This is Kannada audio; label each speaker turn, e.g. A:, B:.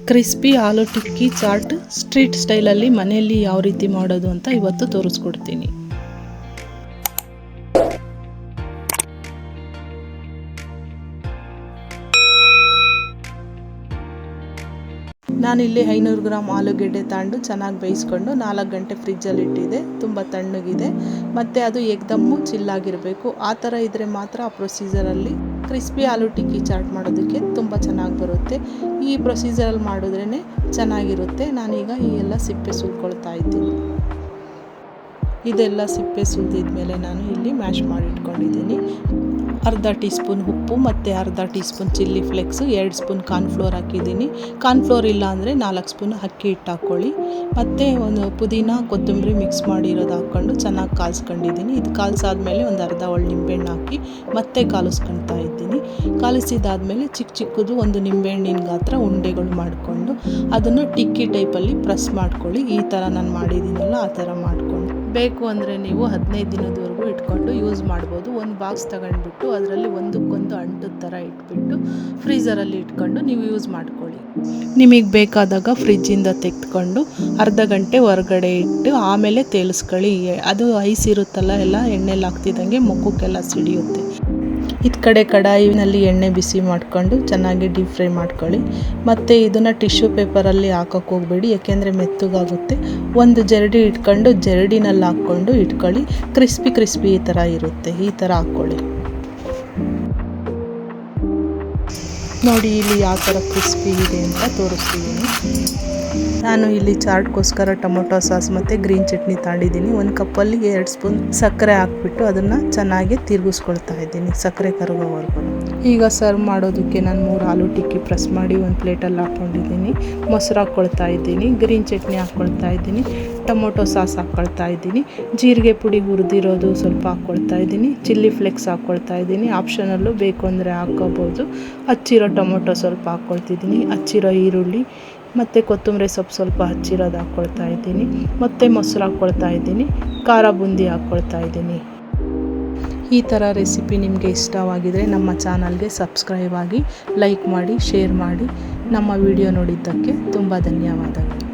A: ಕ್ರಿಸ್ಪಿ ಆಲೂ ಟಿಕ್ಕಿ ಚಾಟ್ ಸ್ಟ್ರೀಟ್ ಸ್ಟೈಲಲ್ಲಿ ಮನೆಯಲ್ಲಿ ಯಾವ ರೀತಿ ಮಾಡೋದು ಅಂತ ಇವತ್ತು ತೋರಿಸ್ಕೊಡ್ತೀನಿ. ನಾನಿಲ್ಲಿ 500 ಗ್ರಾಮ್ ಆಲೂಗೆಡ್ಡೆ ತಗೊಂಡು ಚೆನ್ನಾಗಿ ಬೇಯಿಸ್ಕೊಂಡು 4 ಗಂಟೆ ಫ್ರಿಜ್ಜಲ್ಲಿ ಇಟ್ಟಿದೆ. ತುಂಬ ತಣ್ಣಗಿದೆ ಮತ್ತು ಅದು ಏಕ್ದಮ್ಮು ಚಿಲ್ಲಾಗಿರಬೇಕು. ಆ ಥರ ಇದ್ದರೆ ಮಾತ್ರ ಆ ಪ್ರೊಸೀಜರಲ್ಲಿ ಕ್ರಿಸ್ಪಿ ಆಲೂ ಟಿಕ್ಕಿ ಚಾಟ್ ಮಾಡೋದಕ್ಕೆ ತುಂಬ ಚೆನ್ನಾಗಿ ಬರುತ್ತೆ. ಈ ಪ್ರೊಸೀಜರಲ್ಲಿ ಮಾಡಿದ್ರೇ ಚೆನ್ನಾಗಿರುತ್ತೆ. ನಾನೀಗ ಈ ಎಲ್ಲ ಸಿಪ್ಪೆ ಸುಲ್ಕೊಳ್ತಾ ಇದ್ದೀನಿ. ಇದೆಲ್ಲ ಸಿಪ್ಪೆ ಸುಲಿದಿದ್ಮೇಲೆ ನಾನು ಇಲ್ಲಿ ಮ್ಯಾಶ್ ಮಾಡಿ ಇಟ್ಕೊಂಡಿದ್ದೀನಿ. ಅರ್ಧ ಟೀ ಸ್ಪೂನ್ ಉಪ್ಪು ಮತ್ತು ಅರ್ಧ tea spoon chilli flakes, 2 spoon cornflour ಹಾಕಿದ್ದೀನಿ. ಕಾರ್ನ್ಫ್ಲೋರ್ ಇಲ್ಲ ಅಂದರೆ 4 ಸ್ಪೂನ್ ಅಕ್ಕಿ ಹಿಟ್ಟು ಹಾಕ್ಕೊಳ್ಳಿ. ಮತ್ತು ಒಂದು ಪುದೀನ ಕೊತ್ತಂಬರಿ ಮಿಕ್ಸ್ ಮಾಡಿರೋದು ಹಾಕ್ಕೊಂಡು ಚೆನ್ನಾಗಿ ಕಾಲ್ಸ್ಕೊಂಡಿದ್ದೀನಿ. ಇದು ಕಾಲ್ಸಾದ್ಮೇಲೆ ಒಂದು ಅರ್ಧ ಒಳ್ಳೆ ನಿಂಬೆಹಣ್ಣು ಹಾಕಿ ಮತ್ತೆ ಕಾಲಿಸ್ಕೊಳ್ತಾ ಇದ್ದೀನಿ. ಕಾಲಿಸಿದಾದ್ಮೇಲೆ ಚಿಕ್ಕ ಚಿಕ್ಕದು ಒಂದು ನಿಂಬೆಹಣ್ಣಿನ ಗಾತ್ರ ಉಂಡೆಗಳು ಮಾಡಿಕೊಂಡು ಅದನ್ನು ಟಿಕ್ಕಿ ಟೈಪಲ್ಲಿ ಪ್ರೆಸ್ ಮಾಡ್ಕೊಳ್ಳಿ. ಈ ಥರ ನಾನು ಮಾಡಿದ್ದೀನಲ್ಲ ಆ ಥರ ಮಾಡಿಕೊಂಡು ಬೇಕು ಅಂದರೆ ನೀವು 15 ದಿನದವರೆಗೂ ಇಟ್ಕೊಂಡು ಯೂಸ್ ಮಾಡ್ಬೋದು. ಒಂದು ಬಾಕ್ಸ್ ತಗೊಂಡ್ಬಿಟ್ಟು ಅದರಲ್ಲಿ ಒಂದಕ್ಕೊಂದು ಅಂಟದ ಥರ ಇಟ್ಬಿಟ್ಟು ಫ್ರೀಝರಲ್ಲಿ ಇಟ್ಕೊಂಡು ನೀವು ಯೂಸ್ ಮಾಡ್ಕೊಳ್ಳಿ. ನಿಮಗೆ ಬೇಕಾದಾಗ ಫ್ರಿಜ್ಜಿಂದ ತೆಗೆದುಕೊಂಡು ಅರ್ಧ ಗಂಟೆ ಹೊರಗಡೆ ಇಟ್ಟು ಆಮೇಲೆ ತೇಲಿಸ್ಕೊಳ್ಳಿ. ಅದು ಐಸ್ ಇರುತ್ತಲ್ಲ ಎಲ್ಲ ಎಣ್ಣೆಲಿ ಹಾಕ್ತಿದ್ದಂಗೆ ಮುಖಕ್ಕೆಲ್ಲ ಸಿಡಿಯುತ್ತೆ. ಇದು ಕಡೆ ಕಡಾಯಿನಲ್ಲಿ ಎಣ್ಣೆ ಬಿಸಿ ಮಾಡಿಕೊಂಡು ಚೆನ್ನಾಗಿ ಡೀಪ್ ಫ್ರೈ ಮಾಡ್ಕೊಳ್ಳಿ. ಮತ್ತು ಇದನ್ನು ಟಿಶ್ಯೂ ಪೇಪರಲ್ಲಿ ಹಾಕೋಕ್ಕೆ ಹೋಗಬೇಡಿ, ಯಾಕೆಂದರೆ ಮೆತ್ತಗಾಗುತ್ತೆ. ಒಂದು ಜರಡಿ ಇಟ್ಕೊಂಡು ಜರಡಿನಲ್ಲಿ ಹಾಕ್ಕೊಂಡು ಇಟ್ಕೊಳ್ಳಿ. ಕ್ರಿಸ್ಪಿ ಈ ಥರ ಇರುತ್ತೆ. ಈ ಥರ ಹಾಕ್ಕೊಳ್ಳಿ. ನೋಡಿ ಇಲ್ಲಿ ಯಾವ ಥರ ಕ್ರಿಸ್ಪಿ ಇದೆ ಅಂತ ತೋರಿಸ್ತಿದ್ದೀನಿ. ನಾನು ಇಲ್ಲಿ ಚಾಟ್ಗೋಸ್ಕರ ಟೊಮೊಟೊ ಸಾಸ್ ಮತ್ತು ಗ್ರೀನ್ ಚಟ್ನಿ ತಗೊಂಡಿದ್ದೀನಿ. ಒಂದು ಕಪ್ಪಲ್ಲಿ 2 ಸ್ಪೂನ್ ಸಕ್ಕರೆ ಹಾಕ್ಬಿಟ್ಟು ಅದನ್ನು ಚೆನ್ನಾಗಿ ತಿರುಗಿಸ್ಕೊಳ್ತಾ ಇದ್ದೀನಿ ಸಕ್ಕರೆ ಕರಗೋವರೆಗೂ. ಈಗ ಸರ್ವ್ ಮಾಡೋದಕ್ಕೆ ನಾನು 3 ಆಲೂ ಟಿಕ್ಕಿ ಪ್ರೆಸ್ ಮಾಡಿ ಒಂದು ಪ್ಲೇಟಲ್ಲಿ ಹಾಕ್ಕೊಂಡಿದ್ದೀನಿ. ಮೊಸರು ಹಾಕ್ಕೊಳ್ತಾ ಇದ್ದೀನಿ, ಗ್ರೀನ್ ಚಟ್ನಿ ಹಾಕ್ಕೊಳ್ತಾ ಇದ್ದೀನಿ, ಟೊಮೊಟೊ ಸಾಸ್ ಹಾಕ್ಕೊಳ್ತಾ ಇದ್ದೀನಿ, ಜೀರಿಗೆ ಪುಡಿ ಹುರಿದಿರೋದು ಸ್ವಲ್ಪ ಹಾಕ್ಕೊಳ್ತಾ ಇದ್ದೀನಿ, ಚಿಲ್ಲಿ ಫ್ಲೇಕ್ಸ್ ಹಾಕ್ಕೊಳ್ತಾ ಇದ್ದೀನಿ. ಆಪ್ಷನಲ್ಲು ಬೇಕು ಅಂದರೆ ಹಾಕ್ಕೋಬೋದು. ಹಚ್ಚಿರೋ ಟೊಮೊಟೊ ಸ್ವಲ್ಪ ಹಾಕ್ಕೊಳ್ತಿದ್ದೀನಿ, ಹಚ್ಚಿರೋ ಈರುಳ್ಳಿ ಮತ್ತು ಕೊತ್ತಂಬರಿ ಸೊಪ್ಪು ಸ್ವಲ್ಪ ಹಚ್ಚಿರೋದು ಹಾಕ್ಕೊಳ್ತಾ ಇದ್ದೀನಿ, ಮತ್ತು ಮೊಸರು ಹಾಕ್ಕೊಳ್ತಾ ಇದ್ದೀನಿ, ಖಾರ ಬೂಂದಿ ಹಾಕ್ಕೊಳ್ತಾ ಇದ್ದೀನಿ. ಈ ಥರ ರೆಸಿಪಿ ನಿಮಗೆ ಇಷ್ಟವಾಗಿದ್ದರೆ ನಮ್ಮ ಚಾನಲ್ಗೆ ಸಬ್ಸ್ಕ್ರೈಬ್ ಆಗಿ, ಲೈಕ್ ಮಾಡಿ, ಶೇರ್ ಮಾಡಿ. ನಮ್ಮ ವಿಡಿಯೋ ನೋಡಿದ್ದಕ್ಕೆ ತುಂಬ ಧನ್ಯವಾದಗಳು.